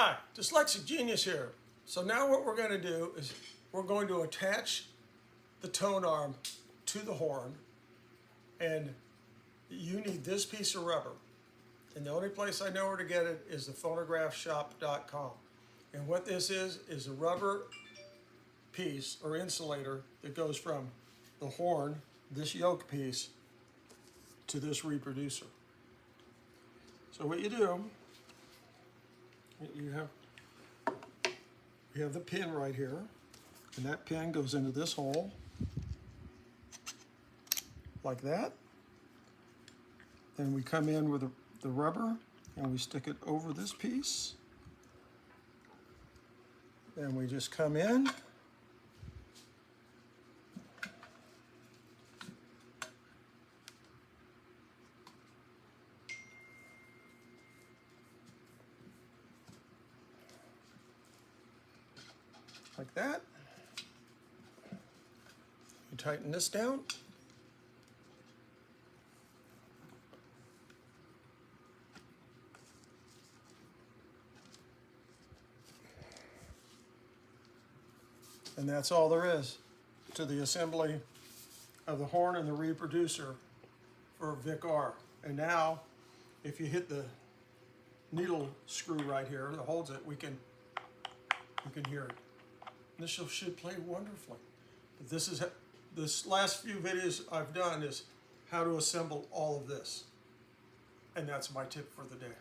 Hi, Dyslexic Genius here. So now what we're going to do is we're going to attach the tone arm to the horn, and you need this piece of rubber. And the only place I know where to get it is the phonographshop.com. And what this is a rubber piece or insulator that goes from the horn, this yoke piece, to this reproducer. So what you do, you have the pin right here, and that pin goes into this hole like that. Then we come in with the rubber and we stick it over this piece. Then we just come in. Like that. You tighten this down. And that's all there is to the assembly of the horn and the reproducer for Vic-R. And now, if you hit the needle screw right here that holds it, you can hear it. This should play wonderfully. But this last few videos I've done is how to assemble all of this. And that's my tip for the day.